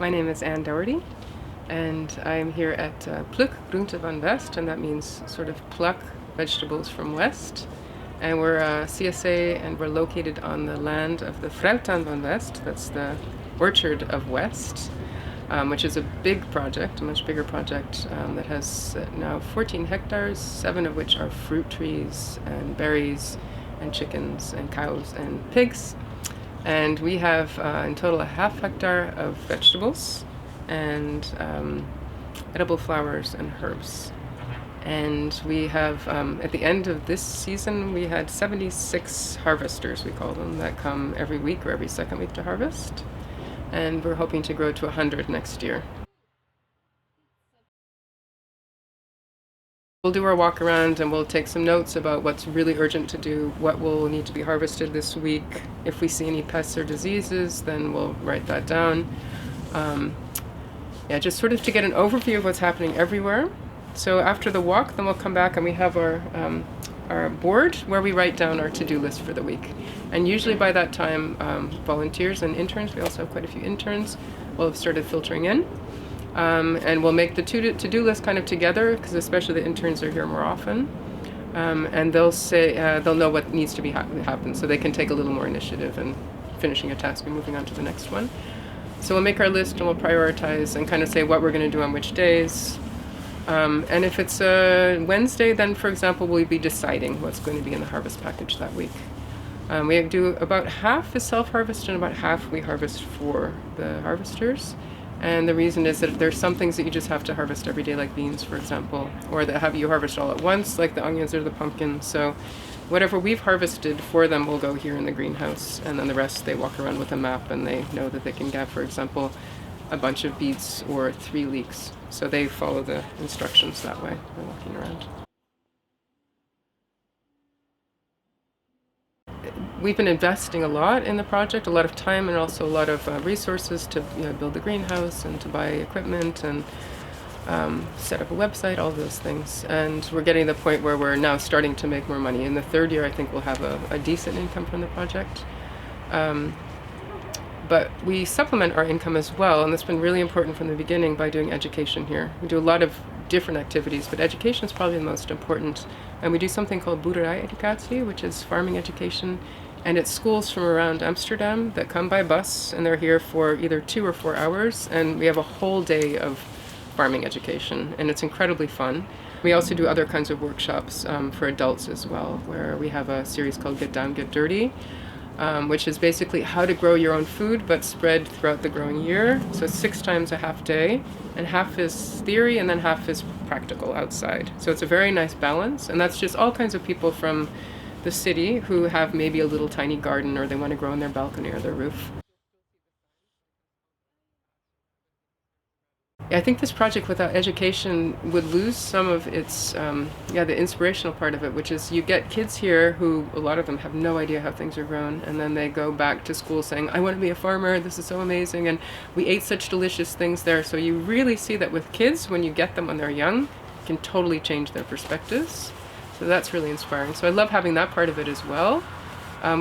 My name is Anne Doherty, and I'm here at Pluk Groente van West, and that means sort of pluck vegetables from West. And we're CSA, and we're located on the land of the Fruittuin van West. That's the orchard of West, which is a big project, a much bigger project that has now 14 hectares, 7 of which are fruit trees and berries and chickens and cows and pigs. And we have in total a half hectare of vegetables and edible flowers and herbs. And we have, at the end of this season, we had 76 harvesters, we call them, that come every week or every second week to harvest. And we're hoping to grow to 100 next year. We'll do our walk around and we'll take some notes about what's really urgent to do, what will need to be harvested this week. If we see any pests or diseases, then we'll write that down. Yeah, just sort of to get an overview of what's happening everywhere. So after the walk, then we'll come back and we have our board where we write down our to-do list for the week. And usually by that time, volunteers and interns, we also have quite a few interns, will have started filtering in. And we'll make the to-do list kind of together, because especially the interns are here more often. And they'll say, they'll know what needs to be happen, so they can take a little more initiative in finishing a task and moving on to the next one. So we'll make our list and we'll prioritize and kind of say what we're going to do on which days. And if it's a Wednesday, then, for example, we'll be deciding what's going to be in the harvest package that week. We do about half is self-harvest and about half we harvest for the harvesters. And the reason is that there's some things that you just have to harvest every day, like beans, for example, or that have you harvest all at once, like the onions or the pumpkins. So whatever we've harvested for them will go here in the greenhouse, and then the rest they walk around with a map and they know that they can get, for example, a bunch of beets or 3 leeks. So they follow the instructions that way by walking around. We've been investing a lot in the project, a lot of time and also a lot of resources to build the greenhouse and to buy equipment and set up a website, all those things. And we're getting to the point where we're now starting to make more money. In the 3rd year, I think we'll have a decent income from the project. But we supplement our income as well, and that's been really important from the beginning by doing education here. We do a lot of different activities, but education is probably the most important. And we do something called boerderijeducatie, which is farming education. And it's schools from around Amsterdam that come by bus, and they're here for either 2 or 4 hours. And we have a whole day of farming education, and it's incredibly fun. We also do other kinds of workshops for adults as well, where we have a series called Get Down, Get Dirty, which is basically how to grow your own food but spread throughout the growing year. So 6 times a half day, and half is theory and then half is practical outside. So it's a very nice balance, and that's just all kinds of people from the city who have maybe a little tiny garden or they want to grow on their balcony or their roof. I think this project without education would lose some of its, the inspirational part of it, which is you get kids here who, a lot of them have no idea how things are grown, and then they go back to school saying, I want to be a farmer, this is so amazing, and we ate such delicious things there. So you really see that with kids, when you get them when they're young, it can totally change their perspectives. So that's really inspiring. So I love having that part of it as well.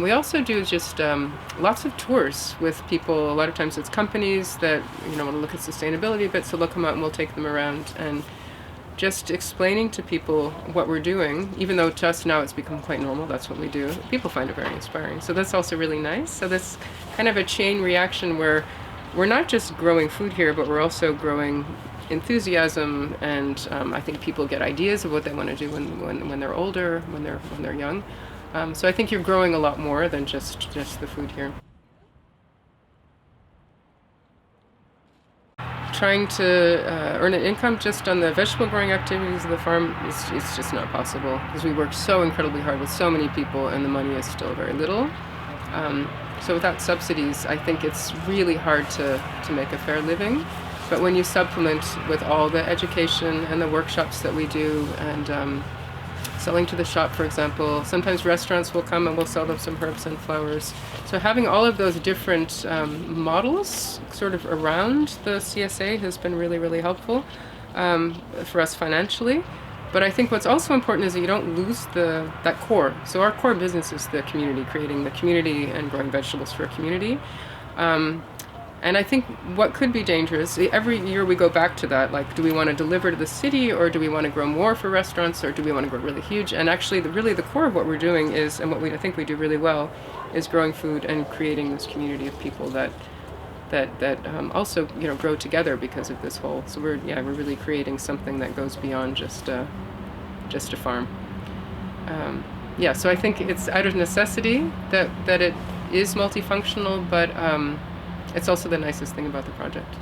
We also do just lots of tours with people. A lot of times it's companies that want to look at sustainability a bit, so they'll come out and we'll take them around and just explaining to people what we're doing. Even though to us now it's become quite normal, that's what we do. People find it very inspiring. So that's also really nice. So that's kind of a chain reaction where we're not just growing food here, but we're also growing enthusiasm, and I think people get ideas of what they want to do when they're older, when they're young. So I think you're growing a lot more than just the food here. Trying to earn an income just on the vegetable growing activities of the farm is just not possible, because we work so incredibly hard with so many people and the money is still very little. So without subsidies, I think it's really hard to make a fair living. But when you supplement with all the education and the workshops that we do, and selling to the shop, for example, sometimes restaurants will come and we'll sell them some herbs and flowers. So having all of those different models sort of around the CSA has been really, really helpful for us financially. But I think what's also important is that you don't lose that core. So our core business is the community, creating the community and growing vegetables for a community. And I think what could be dangerous, every year we go back to that, like, do we want to deliver to the city, or do we want to grow more for restaurants, or do we want to grow really huge? And actually, really the core of what we're doing is, and what I think we do really well, is growing food and creating this community of people that also, you know, grow together because of this whole. So we're really creating something that goes beyond just a farm. So I think it's out of necessity that it is multifunctional, but it's also the nicest thing about the project.